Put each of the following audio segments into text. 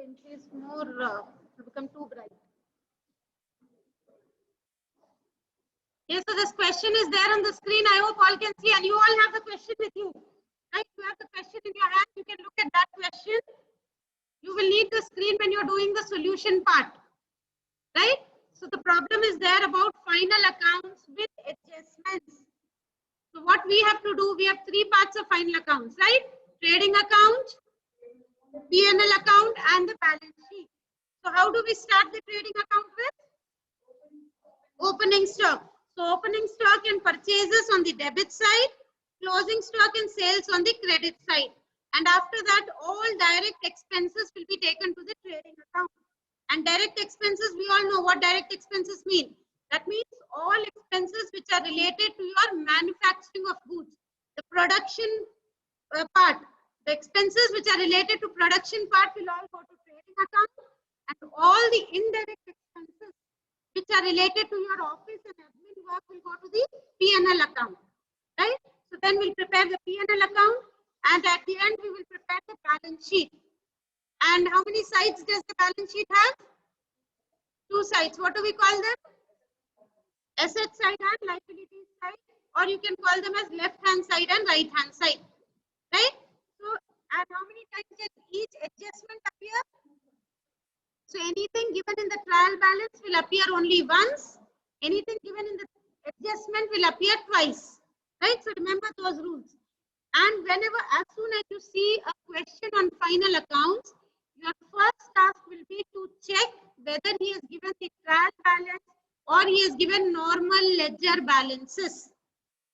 entry is more become too bright. Yes, so this question is there on the screen. I hope all can see, and you all have the question with you. Right? You have the question in your hand. You can look at that question. You will need the screen when you're doing the solution part. Right? So the problem is there about final accounts with adjustments. So what we have to do, we have three parts of final accounts, right? Trading account, P&L account, and the balance sheet. So how do we start the trading account with? Opening stock. So opening stock and purchases on the debit side, closing stock and sales on the credit side. And after that, all direct expenses will be taken to the trading account. And direct expenses, we all know what direct expenses mean. That means all expenses which are related to your manufacturing of goods. The production part, the expenses which are related to production part will all go to trading account. And all the indirect expenses which are related to your office and admin work will go to the P&L account, right? So then we'll prepare the P&L account, and at the end we will prepare the balance sheet. And how many sides does the balance sheet have? Two sides. What do we call them? Asset side and liability side, or you can call them as left hand side and right hand side, right? So, and how many times does each adjustment appear? So anything given in the trial balance will appear only once. Anything given in the adjustment will appear twice. Right? So remember those rules. And whenever, as soon as you see a question on final accounts, your first task will be to check whether he has given the trial balance or he has given normal ledger balances.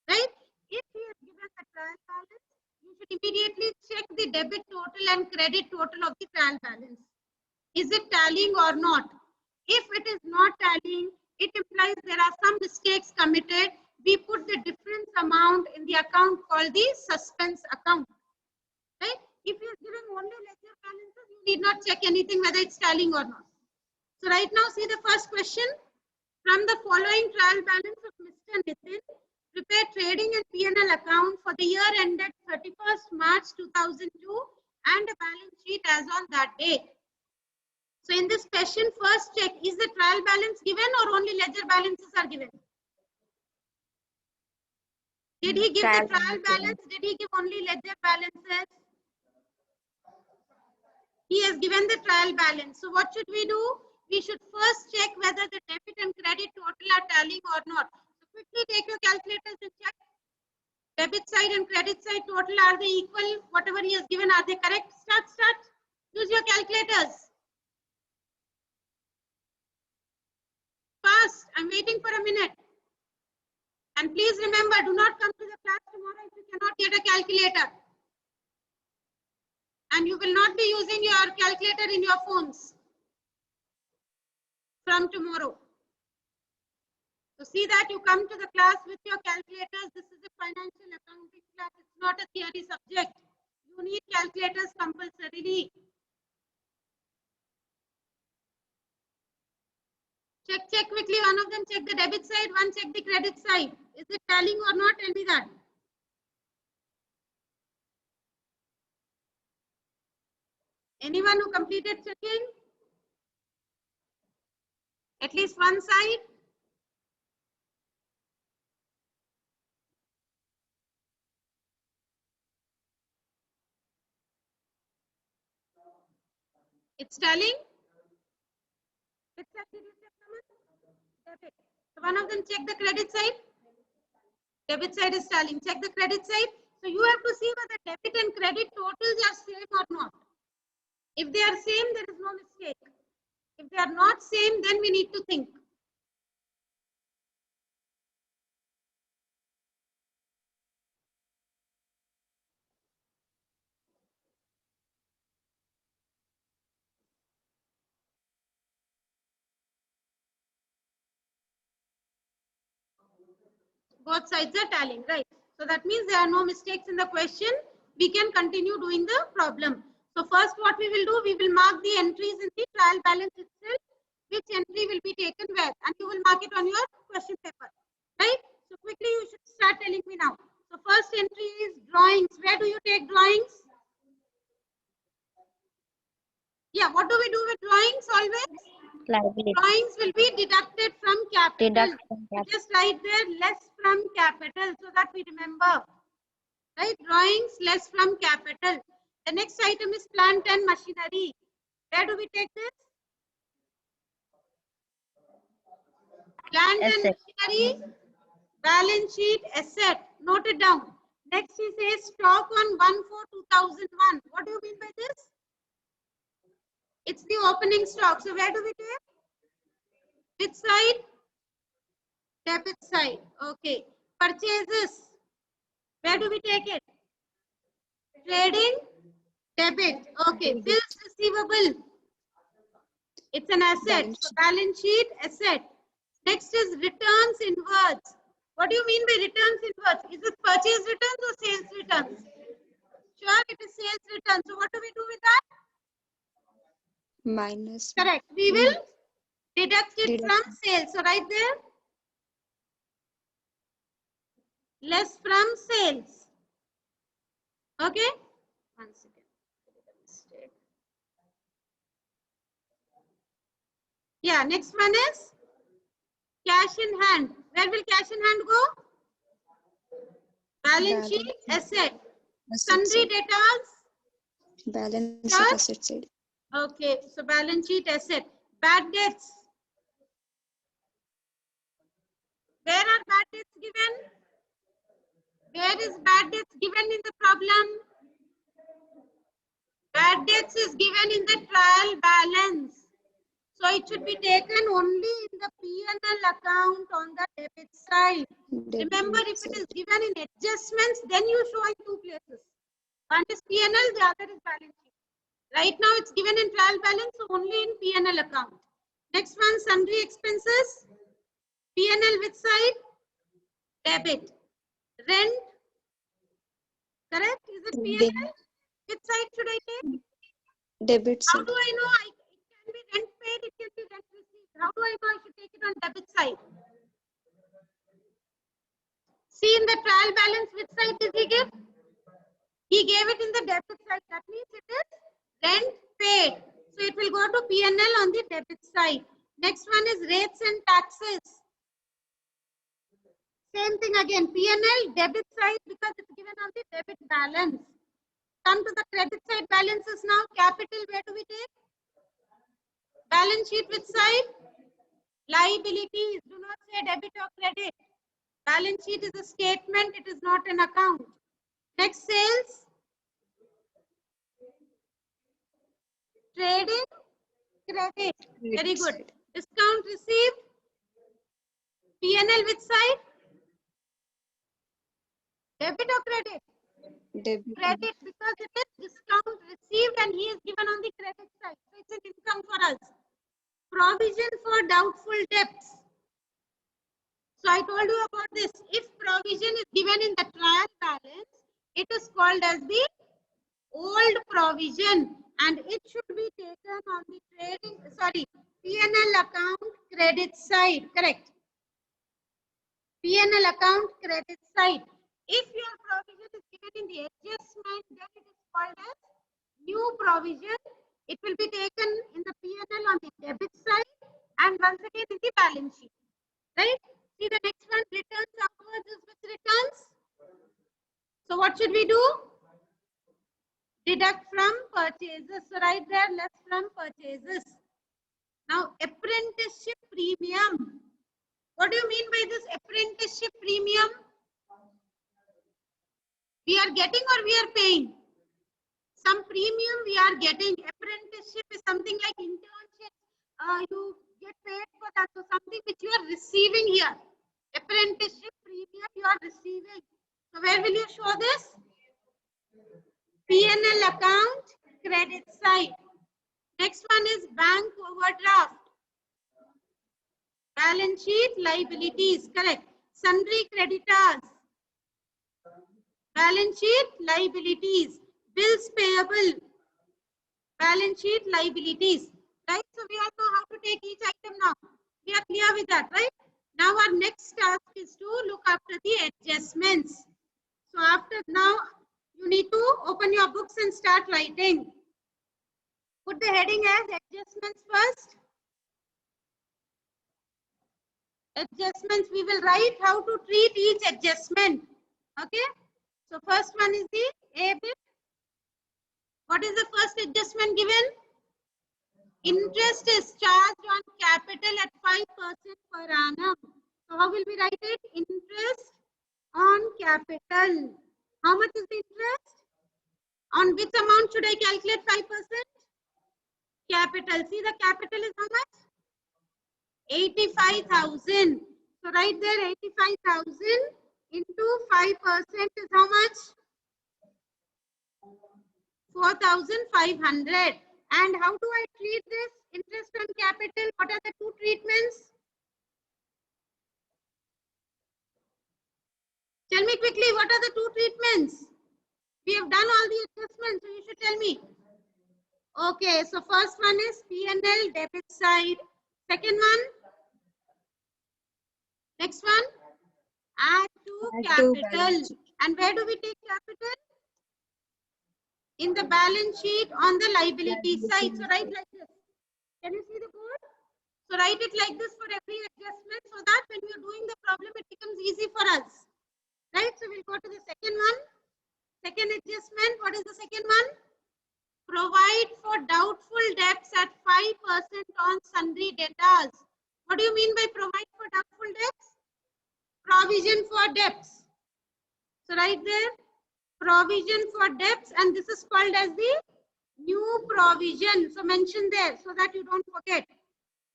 Right? If he has given the trial balance, you should immediately check the debit total and credit total of the trial balance. Is it tallying or not? If it is not tallying, it implies there are some mistakes committed. We put the difference amount in the account called the suspense account. Right? If you are giving only ledger balances, you need not check anything whether it's tallying or not. So right now, see the first question. From the following trial balance of Mr. Nitin, prepare trading and P&L account for the year ended 31st March 2002 and a balance sheet as on that date. So in this question, first check, is the trial balance given or only ledger balances are given? Did he give the trial balance? Did he give only ledger balances? He has given the trial balance. So what should we do? We should first check whether the debit and credit total are tallying or not. So quickly take your calculators and check. Debit side and credit side total, are they equal? Whatever he has given, are they correct? Start. Use your calculators. Fast. I'm waiting for a minute. And please remember, do not come to the class tomorrow if you cannot get a calculator. And you will not be using your calculator in your phones from tomorrow. So see that you come to the class with your calculators. This is a financial accounting class. It's not a theory subject. You need calculators compulsorily. Check quickly. One of them check the debit side, one check the credit side. Is it tallying or not? Tell me that. Anyone who completed checking? At least one side? It's tallying? Let's check. Did you check someone? Debit. So one of them check the credit side. Debit side is tallying. Check the credit side. So you have to see whether debit and credit totals are same or not. If they are same, there is no mistake. If they are not same, then we need to think. Both sides are tallying, right? So that means there are no mistakes in the question. We can continue doing the problem. So first what we will do, we will mark the entries in the trial balance itself. Which entry will be taken where, and you will mark it on your question paper, right? So quickly you should start telling me now. So first entry is drawings. Where do you take drawings? Yeah, what do we do with drawings always? Liability. Drawings will be deducted from capital. Deduct from capital. Just write there less from capital so that we remember. Right? Drawings less from capital. The next item is plant and machinery. Where do we take this? Plant and Asset. machinery, balance sheet, asset. Note it down. Next he says stock on 1/4/2001. What do you mean by this? It's the opening stock. So where do we take? Which side? Debit side. Okay. Purchases. Where do we take it? Trading. Debit. Okay. Bills receivable. It's an asset. So balance sheet, asset. Next is returns inwards. What do you mean by returns inwards? Is it purchase returns or sales returns? Sure, it is sales returns. So what do we do with that? Minus. Correct. We will deduct it from sales. So right there. Less from sales. Okay. One second. Yeah, next one is cash in hand. Where will cash in hand go? Balance sheet, asset. Sundry debtors. Balance sheet, asset side. Okay, so balance sheet, asset. Bad debts. Where are bad debts given? Where is bad debts given in the problem? Bad debts is given in the trial balance. So it should be taken only in the P&L account on the debit side. Remember, if it is given in adjustments, then you show in two places. One is P&L, the other is balance sheet. Right now it's given in trial balance, so only in P&L account. Next one, sundry expenses. P&L which side? Debit. Rent. Correct? Is it P&L? Which side should I take? Debit side. How do I know? It can be rent paid, it can be rent received. How do I know I should take it on debit side? See in the trial balance, which side did he give? He gave it in the debit side. That means it is rent paid. So it will go to P&L on the debit side. Next one is rates and taxes. Same thing again. P&L debit side because it's given on the debit balance. Come to the credit side balances now. Capital, where do we take? Balance sheet which side? Liabilities. Do not say debit or credit. Balance sheet is a statement. It is not an account. Next, sales. Trading. Credit. Very good. Discount received. P&L which side? Debit or credit? Debit. Credit because it is discount received and he is given on the credit side. So it's an income for us. Provision for doubtful debts. So I told you about this. If provision is given in the trial balance, it is called as the old provision and it should be taken on the P&L account credit side. Correct. P&L account credit side. If your provision is given in the adjustment, then it is called as new provision. It will be taken in the P&L on the debit side and once again in the balance sheet. Right? See the next one, returns upwards is with returns. So what should we do? Deduct from purchases. So right there, less from purchases. Now apprenticeship premium. What do you mean by this apprenticeship premium? We are getting or we are paying? Some premium we are getting. Apprenticeship is something like internship. You get paid for that. So something which you are receiving here. Apprenticeship premium you are receiving. So where will you show this? P&L account, credit side. Next one is bank overdraft. Balance sheet, liabilities. Correct. Sundry creditors. Balance sheet, liabilities. Bills payable. Balance sheet, liabilities. Right? So we all know how to take each item now. We are clear with that, right? Now our next task is to look after the adjustments. So after now, you need to open your books and start writing. Put the heading as adjustments first. Adjustments, we will write how to treat each adjustment. Okay. So first one is the EBIT. What is the first adjustment given? Interest is charged on capital at 5% per annum. So how will we write it? Interest on capital. How much is the interest? On which amount should I calculate 5%? Capital. See, the capital is how much? 85,000. So right there, 85,000 into 5% is how much? 4,500. And how do I treat this interest on capital? What are the two treatments? Tell me quickly, what are the two treatments? We have done all the adjustments, so you should tell me. Okay, so first one is P&L debit side. Second one? Next one? Add to capital. And where do we take capital? In the balance sheet on the liability side. So write like this. Can you see the board? So write it like this for every adjustment so that when we are doing the problem, it becomes easy for us. Right? So we'll go to the second one. Second adjustment. What is the second one? Provide for doubtful debts at 5% on sundry debtors. What do you mean by provide for doubtful debts? Provision for debts. So right there, provision for debts, and this is called as the new provision. So mention there so that you don't forget.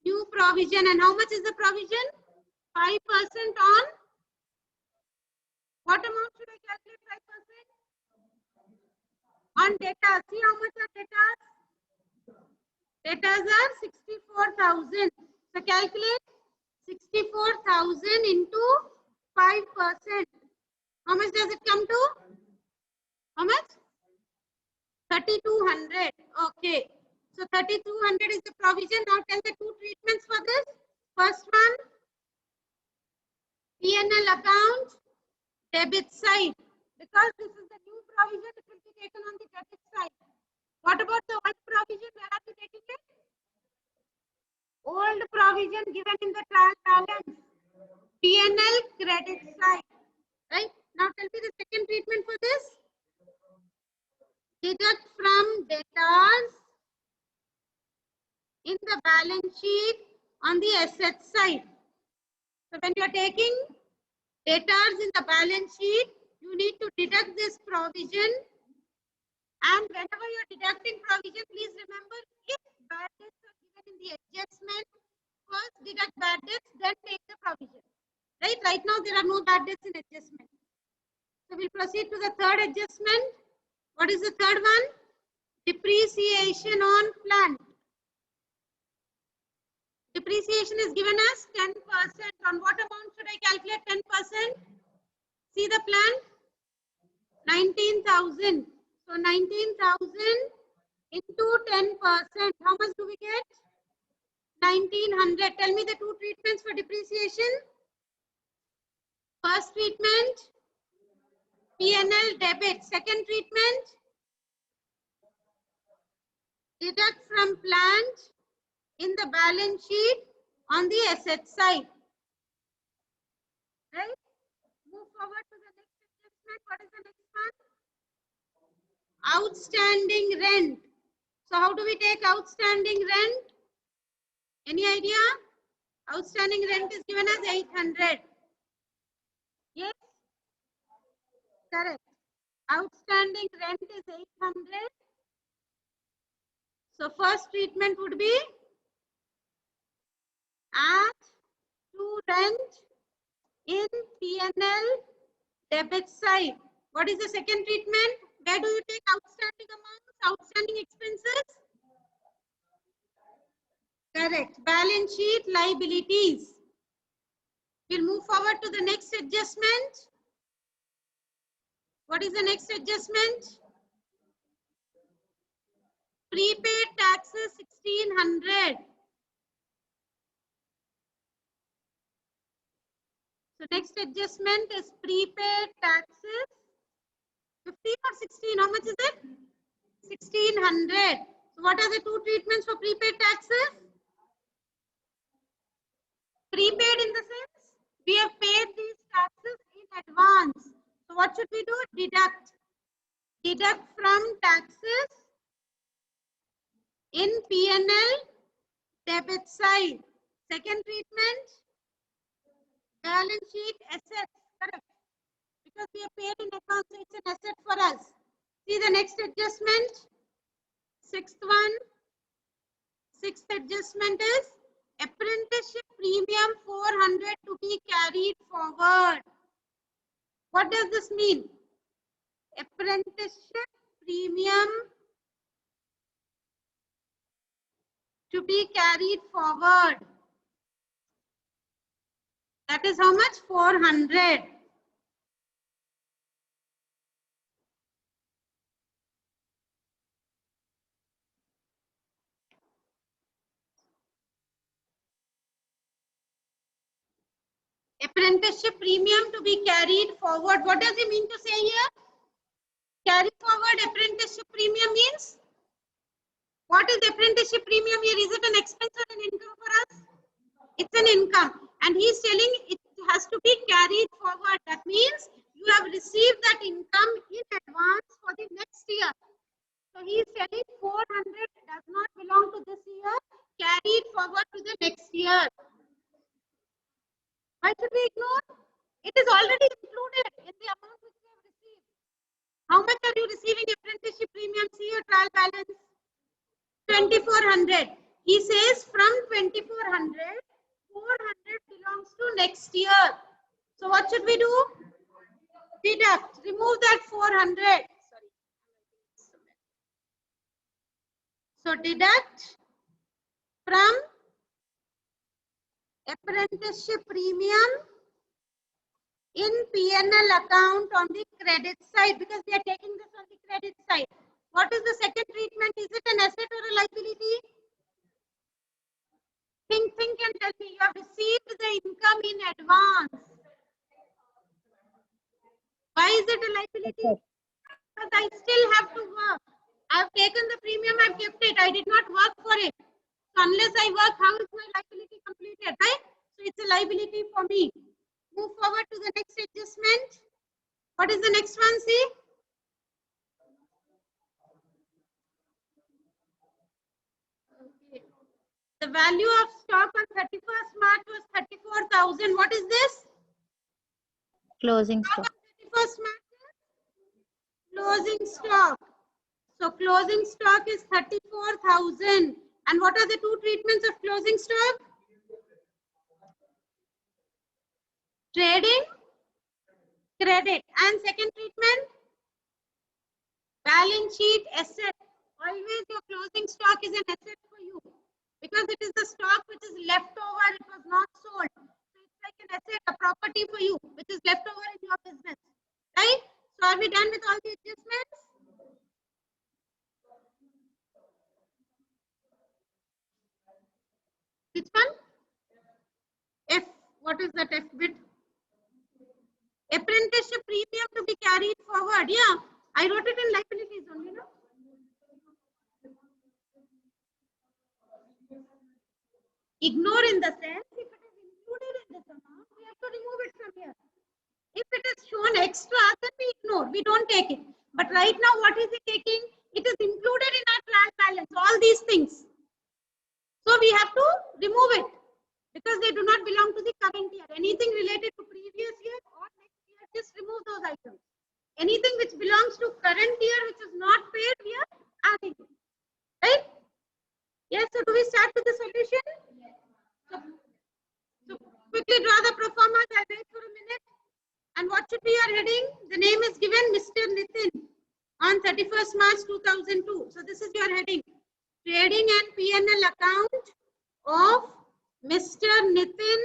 New provision. And how much is the provision? 5% on what amount should I calculate 5%? On debtors. See how much are debtors? Debtors are 64,000. So calculate 64,000 into 5%. How much does it come to? How much? 3,200. Okay. So 3,200 is the provision. Now tell the two treatments for this. First one, P&L account, debit side. Because this is the new provision, it will be taken on the debit side. What about the old provision? Where are we taking it? Old provision given in the trial balance. P&L credit side. Right? Now tell me the second treatment for this. Deduct from debtors in the balance sheet on the asset side. So when you are taking debtors in the balance sheet, you need to deduct this provision. And whenever you are deducting provision, please remember, if bad debts are given in the adjustment, first deduct bad debts, then take the provision. Right? Right now there are no bad debts in adjustment. So we'll proceed to the third adjustment. What is the third one? Depreciation on plant. Depreciation is given as 10%. On what amount should I calculate 10%? See the plant? 19,000. So 19,000 into 10%. How much do we get? 1,900. Tell me the two treatments for depreciation. First treatment, P&L debit. Second treatment, deduct from plant in the balance sheet on the asset side. Right? Move forward to the next adjustment. What is the next one? Outstanding rent. So how do we take outstanding rent? Any idea? Outstanding rent is given as 800. Yes? Correct. Outstanding rent is 800. So first treatment would be add to rent in P&L debit side. What is the second treatment? Where do you take outstanding amounts, outstanding expenses? Correct. Balance sheet liabilities. We'll move forward to the next adjustment. What is the next adjustment? Prepaid taxes 1,600. So next adjustment is prepaid taxes 15 or 16. How much is it? 1,600. So what are the two treatments for prepaid taxes? Prepaid in the sense we have paid these taxes in advance. So what should we do? Deduct. Deduct from taxes in P&L debit side. Second treatment, balance sheet assets. Correct. Because we have paid in advance, so it's an asset for us. See the next adjustment. Sixth one. Sixth adjustment is apprenticeship premium 400 to be carried forward. What does this mean? Apprenticeship premium to be carried forward. That is how much? 400. Apprenticeship premium to be carried forward. What does he mean to say here? Carry forward apprenticeship premium means? What is apprenticeship premium here? Is it an expense or an income for us? It's an income. And he's telling it has to be carried forward. That means you have received that income in advance for the next year. So he is telling 400 does not belong to this year. Carry it forward to the next year. Why should we ignore? It is already included in the amount which we have received. How much are you receiving apprenticeship premium? See your trial balance. 2400. He says from 2400, 400 belongs to next year. So what should we do? Deduct. Remove that 400. Sorry. So deduct from apprenticeship premium in P&L account on the credit side, because we are taking this on the credit side. What is the second treatment? Is it an asset or a liability? Think and tell me. You have received the income in advance. Why is it a liability? Because I still have to work. I have taken the premium, I have kept it. I did not work for it. So unless I work, how is my liability completed, right? So it's a liability for me. Move forward to the next adjustment. What is the next one? See? Okay. The value of stock on 31st March was 34,000. What is this? Closing stock. 31st March is closing stock. So closing stock is 34,000. And what are the two treatments of closing stock? Trading, credit. And second treatment? Balance sheet asset. Always your closing stock is an asset for you. Because it is the stock which is left over, it was not sold. So it's like an asset, a property for you, which is left over in your business. Right? So are we done with all the adjustments? Which one? F. What is that F bit? Apprenticeship premium to be carried forward. Yeah, I wrote it in liabilities only, no? Ignore in the sense, if it is included in this amount, we have to remove it from here. If it is shown extra, then we ignore. We don't take it. But right now, what is it taking? It is included in our trial balance. All these things. So we have to remove it because they do not belong to the current year. Anything related to previous year or next year, just remove those items. Anything which belongs to current year which is not paid, we are adding it. Right? Yes, so do we start with the solution? So quickly draw the pro forma. I'll wait for a minute. And what should be your heading? The name is given Mr. Nitin on 31st March 2002. So this is your heading. Trading and P&L account of Mr. Nitin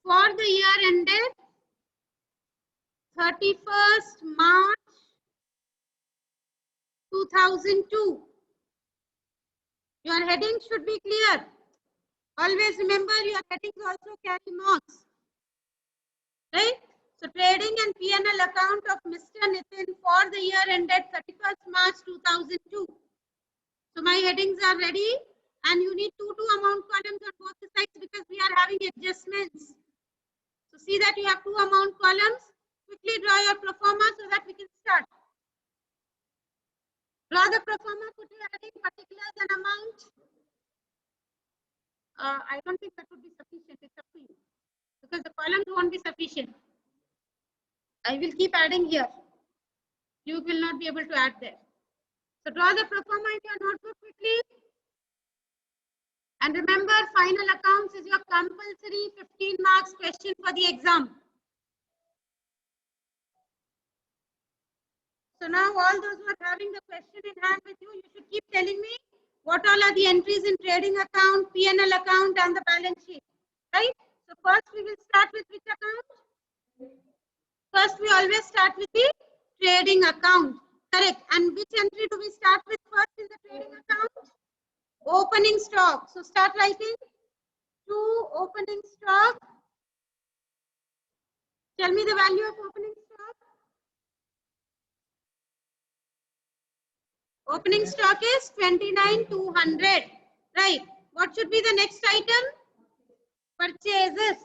for the year ended 31st March 2002. Your heading should be clear. Always remember your headings also carry marks. Right? So trading and P&L account of Mr. Nitin for the year ended 31st March 2002. So my headings are ready and you need two amount columns on both the sides because we are having adjustments. So see that you have two amount columns. Quickly draw your pro forma so that we can start. Draw the pro forma, put your heading, particulars and amount. I don't think that would be sufficient. It's up to you because the columns won't be sufficient. I will keep adding here. You will not be able to add there. So draw the pro forma in your notebook quickly. And remember, final accounts is your compulsory 15 marks question for the exam. So now all those who are having the question in hand with you, you should keep telling me what all are the entries in trading account, P&L account and the balance sheet. Right? So first we will start with which account? First we always start with the trading account. Correct. And which entry do we start with first in the trading account? Opening stock. So start writing to opening stock. Tell me the value of opening stock. Opening stock is 29,200. Right. What should be the next item? Purchases.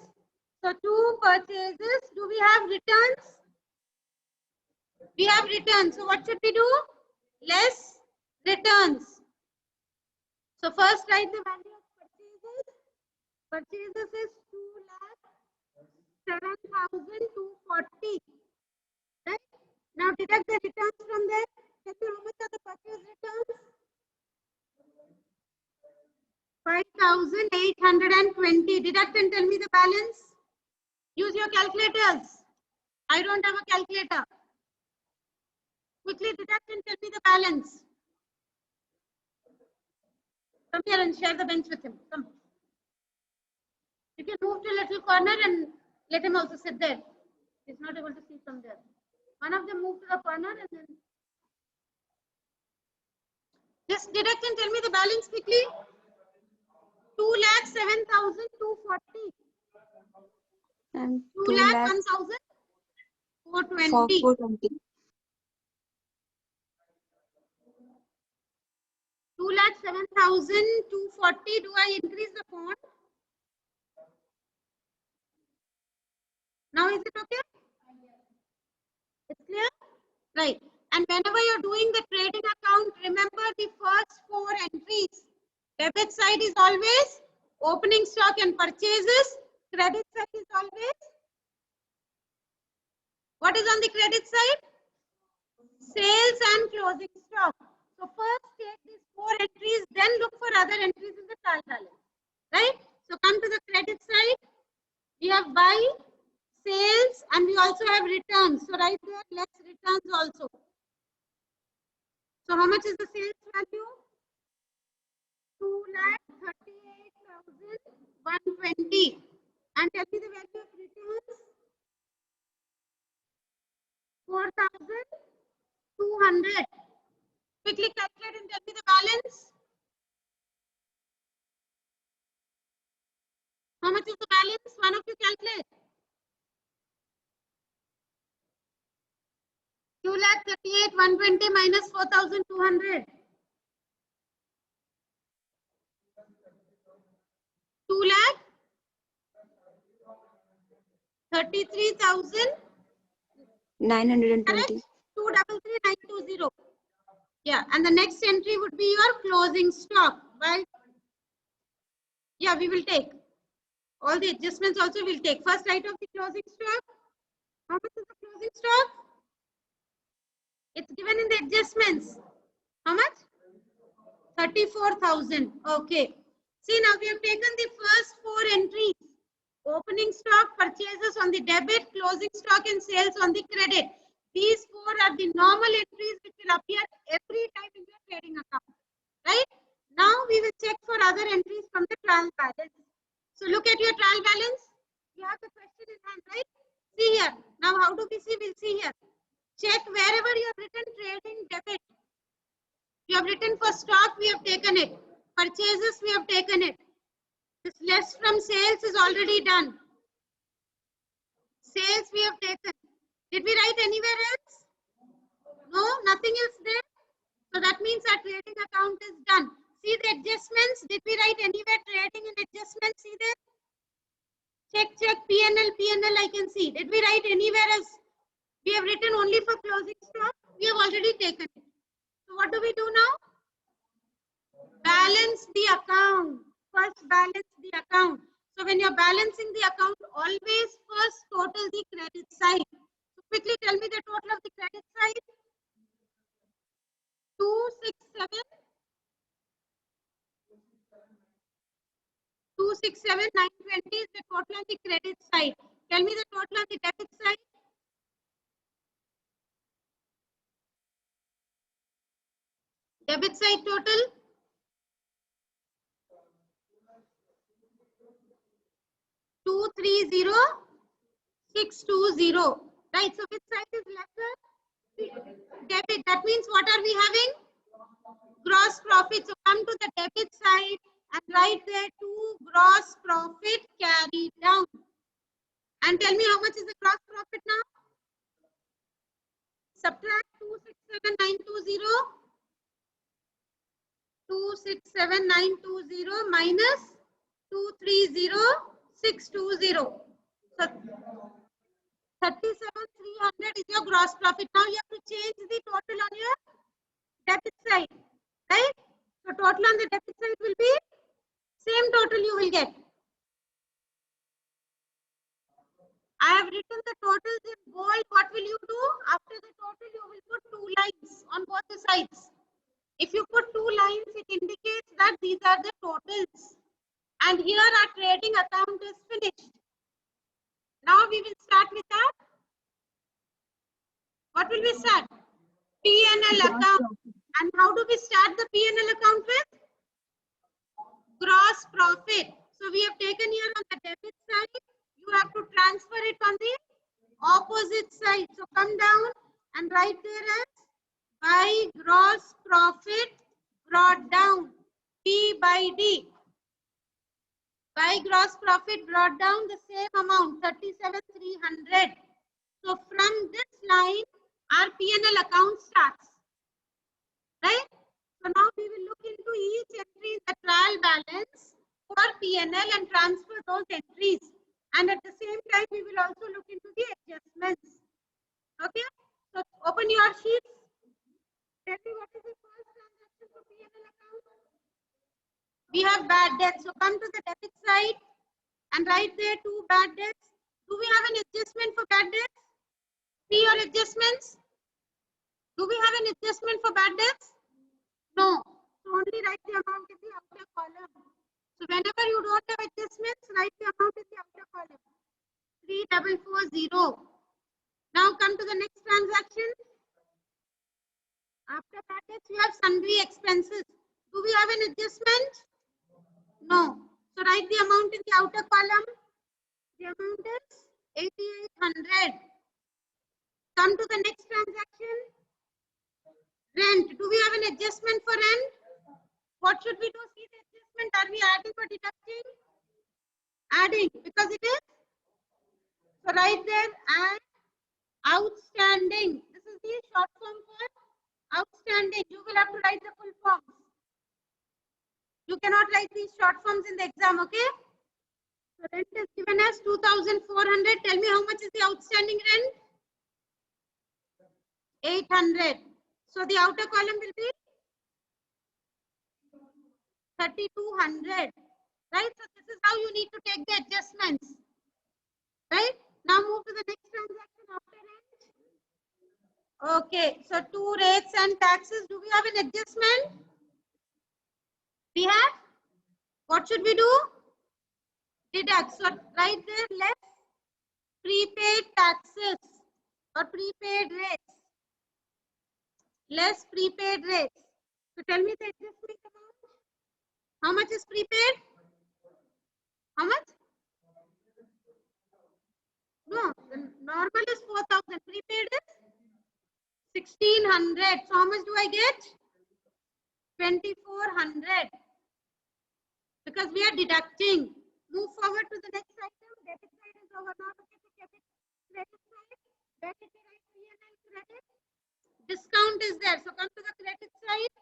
So two purchases. Do we have returns? We have returns. So what should we do? Less returns. So first write the value of purchases. Purchases is 2,07,240. Right? Now deduct the returns from there. Tell me how much are the purchase returns? 5,820. Deduct and tell me the balance. Use your calculators. I don't have a calculator. Quickly deduct and tell me the balance. Come here and share the bench with him. Come. You can move to a little corner and let him also sit there. He's not able to see from there. One of them move to the corner and then just deduct and tell me the balance quickly. 2,07,240. And 2,01,420. 420. 2,07,240. Do I increase the font? Now is it okay? It's clear? Right. And whenever you're doing the trading account, remember the first four entries. Debit side is always opening stock and purchases. Credit side is always. What is on the credit side? Sales and closing stock. So first take these four entries, then look for other entries in the trial balance. Right? So come to the credit side. We have buy, sales, and we also have returns. So right there, less returns also. So how much is the sales value? 2,38,120. And tell me the value of returns. 4,200. Quickly calculate and tell me the balance. How much is the balance? One of you calculate. 2,38,120 minus 4,200. 2,33,000. 920. 2,33,920. Yeah, and the next entry would be your closing stock. Right? Yeah, we will take. All the adjustments also will take. First, write off the closing stock. How much is the closing stock? It's given in the adjustments. How much? 34,000. Okay. See, now we have taken the first four entries. Opening stock, purchases on the debit, closing stock and sales on the credit. These four are the normal entries which will appear every time in your trading account. Right? Now we will check for other entries from the trial balance. So look at your trial balance. You have the question in hand, right? See here. Now how do we see? We'll see here. Check wherever you have written trading debit. You have written for stock, we have taken it. Purchases, we have taken it. This less from sales is already done. Sales we have taken. Did we write anywhere else? No, nothing else there. So that means our trading account is done. See the adjustments. Did we write anywhere trading and adjustments? See there? Check, P&L, I can see. Did we write anywhere else? We have written only for closing stock. We have already taken it. So what do we do now? Balance the account. First balance the account. So when you're balancing the account, always first total the credit side. So quickly tell me the total of the credit side. 267. 920 is the total on the credit side. Tell me the total on the debit side. Debit side total. 230,620. Right. So which side is lesser? Debit. That means what are we having? Gross profit. So come to the debit side and write there to gross profit carried down. And tell me how much is the gross profit now? Subtract 267,920. 267,920 minus 230,620. So 37,300 is your gross profit. Now you have to change the total on your debit side, right? So total on the debit side will be same total you will get. I have written the totals in bold. What will you do? After the total, you will put 2 lines on both the sides. If you put 2 lines, it indicates that these are the totals. And here our trading account is finished. Now we will start with that. What will we start? P&L account. And how do we start the P&L account with? Gross profit. So we have taken here on the debit side. You have to transfer it on the opposite side. So come down and write there as by gross profit brought down. P by D. By gross profit brought down the same amount, 37,300. So from this line, our P&L account starts. Right? So now we will look into each entry in the trial balance for P&L and transfer those entries. And at the same time, we will also look into the adjustments. Okay? So open your sheets. Tell me what is the first transaction for P&L account? We have bad debts. So come to the debit side and write there 2 bad debts. Do we have an adjustment for bad debts? See your adjustments. Do we have an adjustment for bad debts? No. So only write the amount in the outer column. So whenever you don't have adjustments, write the amount in the outer column. 3,440. Now come to the next transaction. After that, we have sundry expenses. Do we have an adjustment? No. So write the amount in the outer column. The amount is 8,800. Come to the next transaction. Rent. Do we have an adjustment for rent? What should we do? See the adjustment. Are we adding or deducting? Adding, because it is. So write there and outstanding. This is the short form for outstanding. You will have to write the full forms. You cannot write these short forms in the exam, okay? So rent is given as 2,400. Tell me how much is the outstanding rent? 800. So the outer column will be 3,200. Right? So this is how you need to take the adjustments. Right? Now move to the next transaction after rent. Okay. So 2 rates and taxes. Do we have an adjustment? We have. What should we do? Deduct. So right there, less prepaid taxes or prepaid rates. Less prepaid rates. So tell me the adjustment amount. How much is prepaid? How much? No, the normal is 4,000. Prepaid is 1,600. So how much do I get? 2,400. Because we are deducting. Move forward to the next item. Debit side is over. Now look at the is there. So come to the credit side.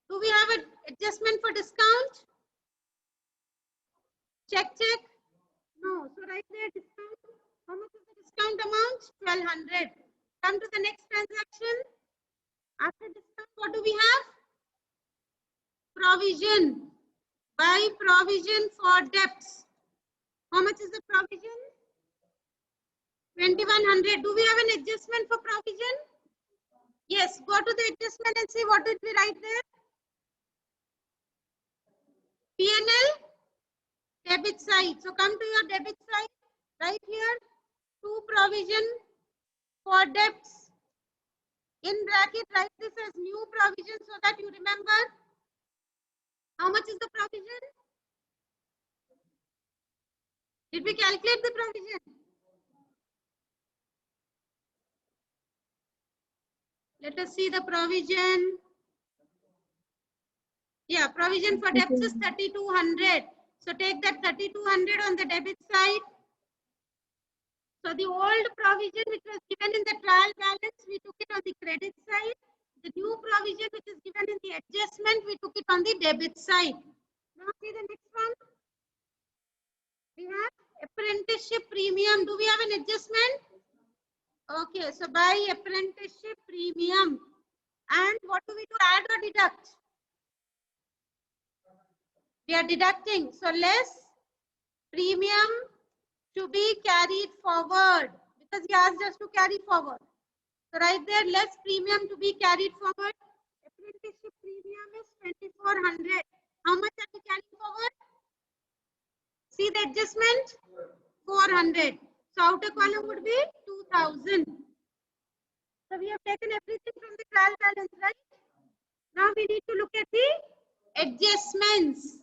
Do we have an adjustment for discount? Check. No. So right there, discount. How much is the discount amount? 1200. Come to the next transaction. After discount, what do we have? Provision. Buy provision for debts. How much is the provision? 2100. Do we have an adjustment for provision? Yes. Go to the adjustment and see what did we write there. P&L debit side. So come to your debit side. Right here. To provision for debts. In bracket, write this as new provision so that you remember. How much is the provision? Did we calculate the provision? Let us see the provision. Yeah, provision for debts is 3200. So take that 3200 on the debit side. So the old provision which was given in the trial balance, we took it on the credit side. The new provision which is given in the adjustment, we took it on the debit side. Now see the next one. We have apprenticeship premium. Do we have an adjustment? Okay, so buy apprenticeship premium. And what do we do? Add or deduct? We are deducting. So less premium to be carried forward because he asked us to carry forward. So right there, less premium to be carried forward. Apprenticeship premium is 2400. How much are we carrying forward? See the adjustment? 400. So outer column would be 2000. So we have taken everything from the trial balance, right? Now we need to look at the adjustments.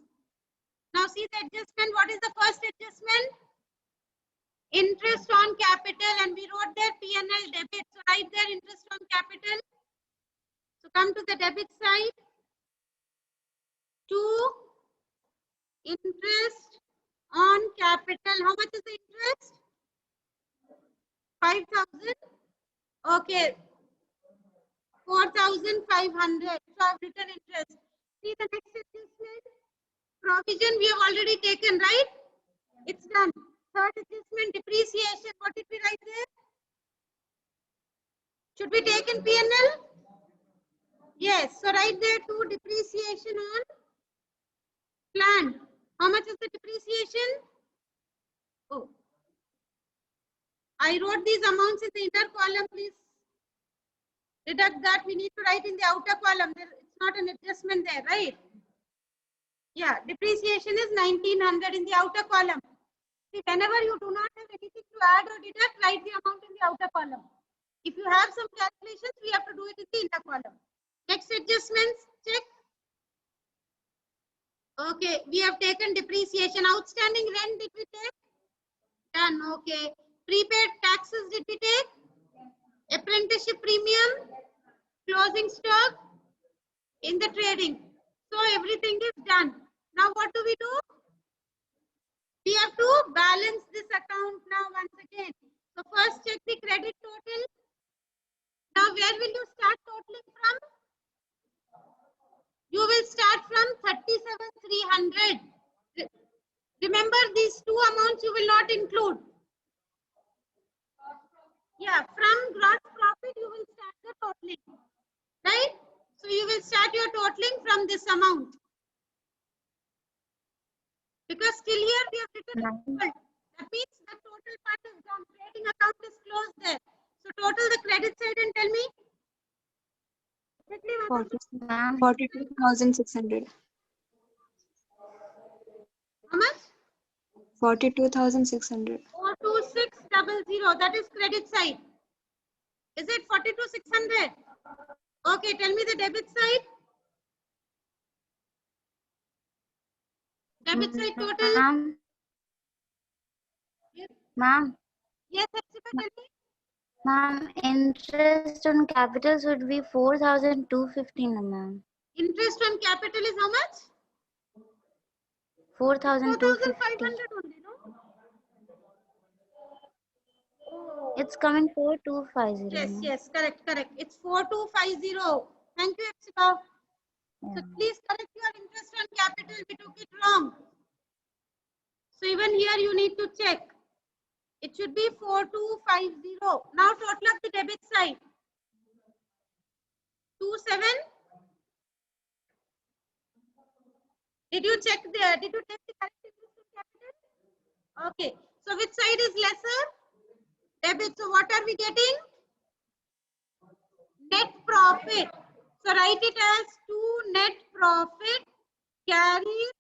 Now see the adjustment. What is the first adjustment? Interest on capital, and we wrote there P&L debit. So write there interest on capital. So come to the debit side. To interest on capital. How much is the interest? 5,000. Okay. 4,500. So I've written interest. See the next adjustment. Provision we have already taken, right? It's done. Third adjustment, depreciation. What did we write there? Should we take in P&L? Yes. So write there to depreciation on plant. How much is the depreciation? Oh. I wrote these amounts in the inner column. Please deduct that. We need to write in the outer column. It's not an adjustment there, right? Yeah. Depreciation is 1900 in the outer column. See, whenever you do not have anything to add or deduct, write the amount in the outer column. If you have some calculations, we have to do it in the inner column. Next adjustments, check. Okay, we have taken depreciation. Outstanding rent did we take? Done. Okay. Prepaid taxes did we take? Apprenticeship premium, closing stock, in the trading. So everything is done. Now what do? We have to balance this account now once again. So first check the credit total. Now where will you start totaling from? You will start from 37,300. Remember these two amounts you will not include. Yeah, from gross profit you will start the totaling. Right? So you will start your totaling from this amount. Because still here we have written total. That means the total part is done. Trading account is closed there. So total the credit side and tell me. 42,600. How much? 42,600. 42600. That is credit side. Is it 42,600? Okay, tell me the debit side. Debit side total. Ma'am. Yes. Ma'am. Yes, Hepzibah, tell me. Ma'am, interest on capitals would be 4,215, ma'am. Interest on capital is how much? 4,250. 4,500 only, no? Oh. It's it's coming 4250. Yes, ma'am. yes, correct, correct. It's 4250. Thank you, Epsiba. So Yeah. please correct your interest on capital. We took it wrong. So even here you need to check. It should be 4250. Now total of the debit side. 27. Did you check there? Did you take the correct interest on capital? Okay. So which side is lesser? Debit. So what are we getting? Net profit. So write it as 2 net profit carried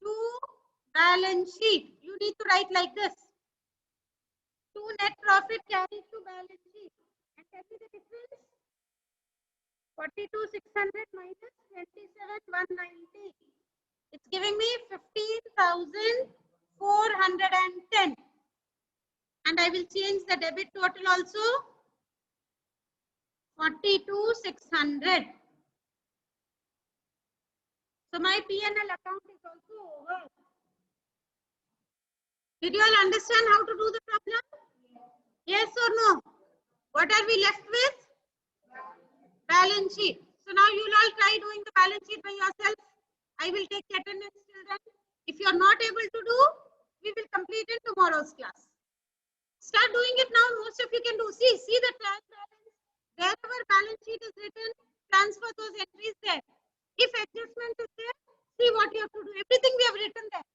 to balance sheet. You need to write like this. 2 net profit carried to balance sheet. And tell me the difference. 42,600 minus 27,190. It's giving me 15,410. And I will change the debit total also. 42,600. So my P&L account is also over. Did you all understand how to do the problem? Yes or no? What are we left with? Balance sheet. So now you will all try doing the balance sheet by yourself. I will take the attendance till then. If you are not able to do, we will complete in tomorrow's class. Start doing it now. Most of you can do. See the trial balance. Wherever balance sheet is written, transfer those entries there. If adjustment is there, see what you have to do. Everything we have written there.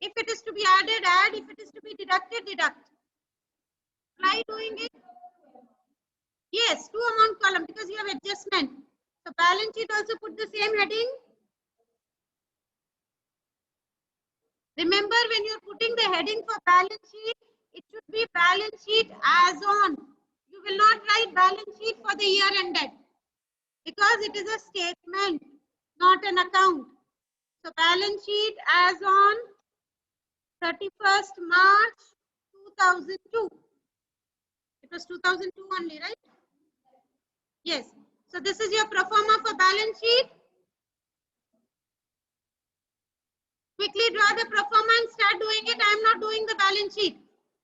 If it is to be added, add. If it is to be deducted, deduct. Try doing it. Yes, 2 amount column because you have adjustment. So balance sheet also put the same heading. Remember when you are putting the heading for balance sheet, it should be balance sheet as on. You will not write balance sheet for the year ended because it is a statement, not an account. So balance sheet as on 31st March 2002. It was 2002 only, right? Yes. So this is your pro forma for balance sheet. Quickly draw the pro forma and start doing it. I am not doing the balance sheet.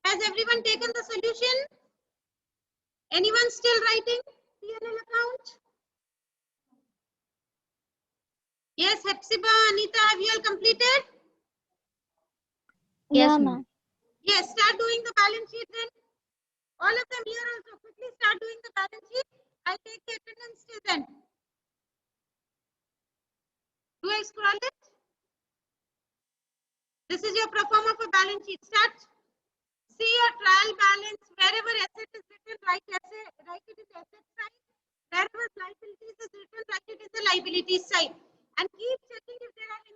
Has everyone taken the solution? Anyone still writing P&L account? Yes, Hepzibah, Anita, have you all completed? Yes, Yeah, ma'am. ma'am. Yes, start doing the balance sheet then. All of them here also quickly start doing the balance sheet. I take the attendance till then. Do I scroll it? This is your pro forma for balance sheet. Start. See your trial balance. Wherever asset is written, write it in the asset side. Wherever liabilities is written, write it in the liabilities side. And keep checking if there are any